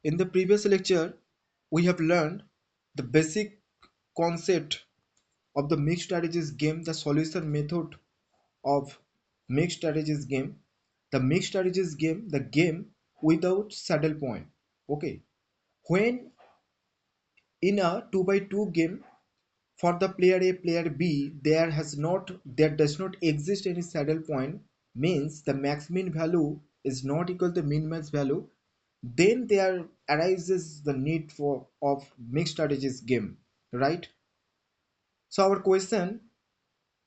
In the previous lecture, we have learned the basic concept of the mixed strategies game, the solution method of mixed strategies game, the mixed strategies game, the game without saddle point. Okay, when in a 2 by 2 game for the player A, player B, there does not exist any saddle point, means the max min value is not equal to min max value, then there arises the need for of mixed strategies game, right? So our question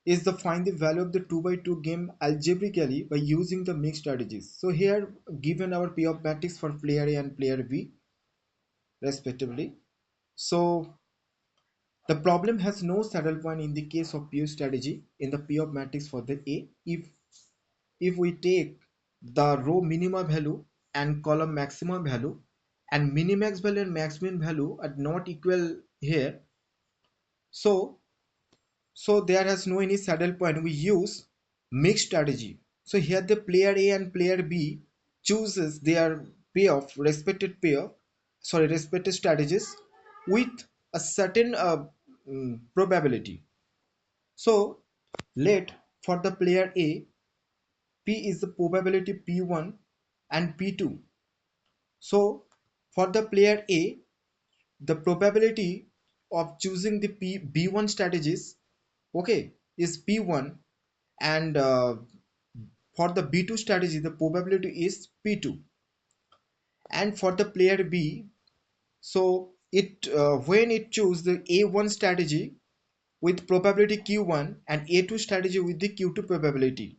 is the find the value of the 2 by 2 game algebraically by using the mixed strategies. So here given our P of matrix for player A and player B respectively. So the problem has no saddle point in the case of pure strategy in the P of matrix for the A. If we take the row minima value and column maximum value, and minimax value and maximum value are not equal here, so there has no any saddle point, we use mixed strategy. So here the player A and player B chooses their payoff, respected payoff, sorry, respected strategies with a certain probability. So let for the player A, P is the probability P1 and P2. So for the player A, the probability of choosing the B1 strategies, okay, is P1, and for the B2 strategy the probability is P2. And for the player B, so it when it choose the A1 strategy with probability Q1 and A2 strategy with the Q2 probability,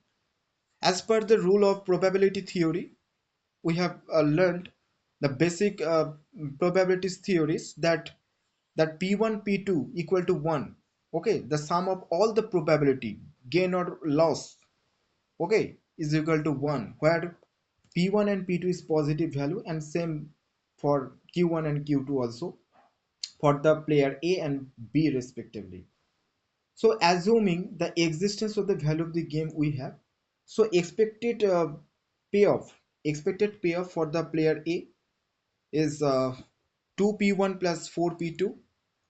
as per the rule of probability theory, we have learned the basic probabilities theories that P1 P2 equal to 1. Okay, the sum of all the probability gain or loss, okay, is equal to 1, where P1 and P2 is positive value, and same for Q1 and Q2 also for the player A and B respectively. So assuming the existence of the value of the game we have, so payoff expected payoff for the player A is 2P1 plus 4P2.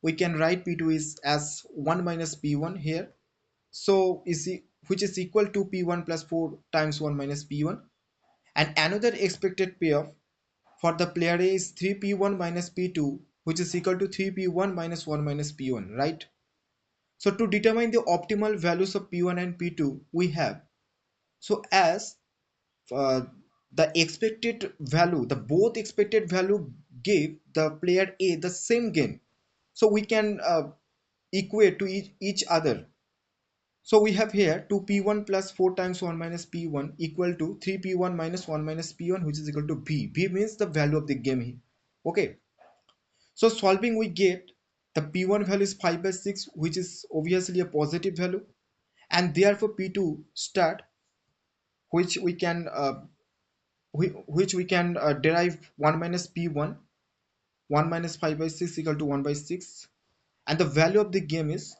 We can write P2 is as 1 minus P1 here, so which is equal to P1 plus 4 times 1 minus P1. And another expected payoff for the player A is 3P1 minus P2, which is equal to 3P1 minus 1 minus P1, right? So to determine the optimal values of P1 and P2 we have, so as uh, the expected value, the both expected value give the player A the same gain, so we can equate to each other. So we have here 2P1 plus 4 times 1 minus P1 equal to 3P1 minus 1 minus P1, which is equal to B. B means the value of the game here. Okay, so solving we get the P1 value is 5 by 6, which is obviously a positive value, and therefore P2 start, which we can derive 1 minus P1, 1 minus 5 by 6 equal to 1 by 6, and the value of the game is,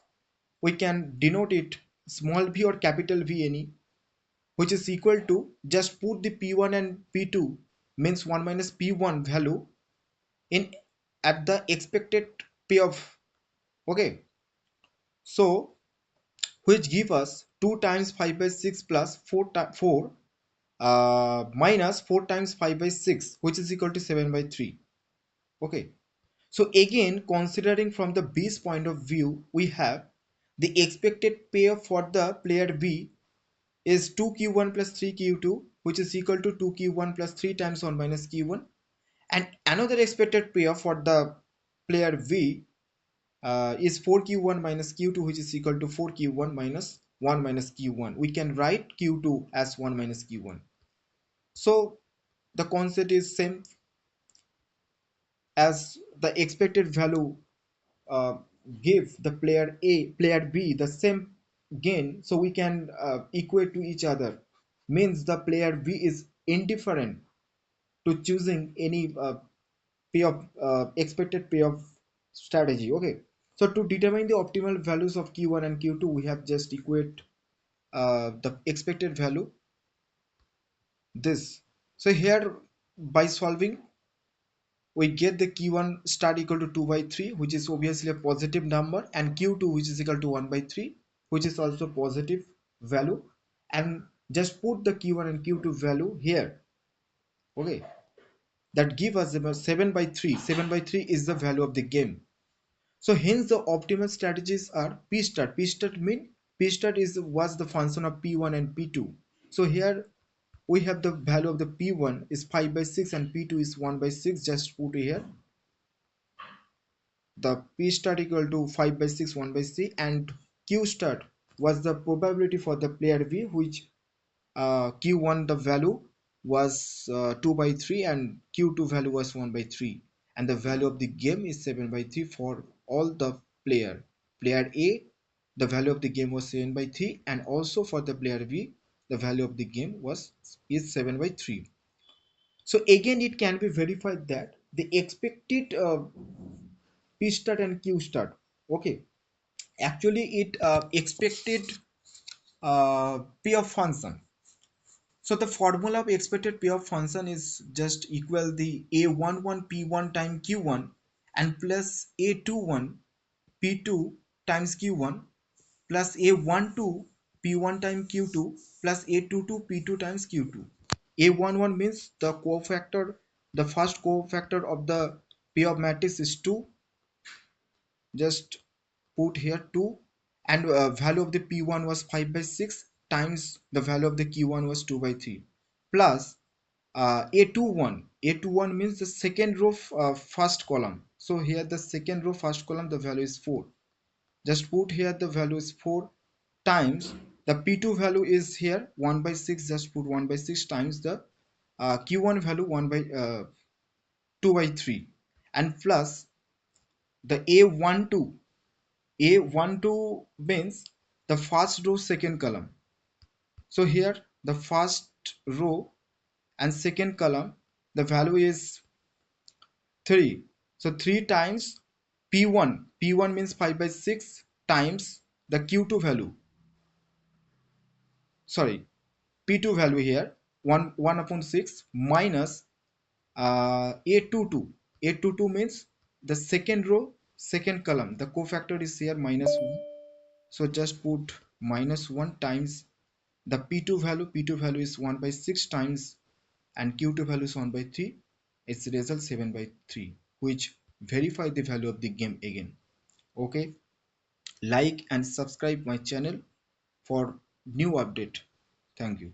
we can denote it small v or capital V any, which is equal to, just put the P1 and P2 means 1 minus P1 value in at the expected payoff. Okay, so which give us 2 times 5 by 6 plus 4 minus 4 times 5 by 6, which is equal to 7 by 3. Okay, so again considering from the B's point of view, we have the expected payoff for the player B is 2Q1 plus 3Q2, which is equal to 2Q1 plus 3 times 1 minus Q1, and another expected payoff for the player V is 4Q1 minus Q2, which is equal to 4Q1 minus 1 minus Q1. We can write Q2 as 1 minus Q1. So the concept is same, as the expected value uh, give the player B the same gain, so we can equate to each other, means the player B is indifferent to choosing any payoff expected payoff strategy. Okay, so to determine the optimal values of Q1 and Q2, we have just equate the expected value this. So here by solving we get the q1 start equal to 2 by 3, which is obviously a positive number, and q2 which is equal to 1 by 3, which is also positive value, and just put the q1 and q2 value here. Okay, that give us about 7 by 3. 7 by 3 is the value of the game. So hence the optimal strategies are p start. P start mean p start is was the function of p1 and p2. So here we have the value of the p1 is 5 by 6 and p2 is 1 by 6. Just put here the p start equal to 5 by 6 1 by 3, and q start was the probability for the player v, which q1 the value was 2 by 3 and q2 value was 1 by 3, and the value of the game is 7 by 3 for all the player a. The value of the game was 7 by 3, and also for the player v the value of the game was is 7 by 3. So again it can be verified that the expected p start and q start, okay, actually it expected payoff function. So the formula of expected payoff function is just equal the a11 p1 times q1 and plus a21 p2 times q1 plus a12 p1 times q2 plus a22 p2 times q2. A11 means the cofactor, the first cofactor of the payoff matrix is 2. Just put here 2, and value of the p1 was 5 by 6 times the value of the q1 was 2 by 3 plus a21 means the second row first column. So here the second row first column the value is 4. Just put here the value is 4 times the p2 value is here 1 by 6. Just put 1 by 6 times the q1 value 1 by 2 by 3, and plus the a12 means the first row second column. So here the first row and second column the value is 3. So 3 times p1 means 5 by 6 times the q2 value, sorry, p2 value here 1 upon 6 minus a22 means the second row second column, the cofactor is here minus 1. So just put minus 1 times the p2 value is 1 by 6 times, and q2 value is 1 by 3. Its result 7 by 3, which verify the value of the game again. Okay, like and subscribe my channel for new update. Thank you.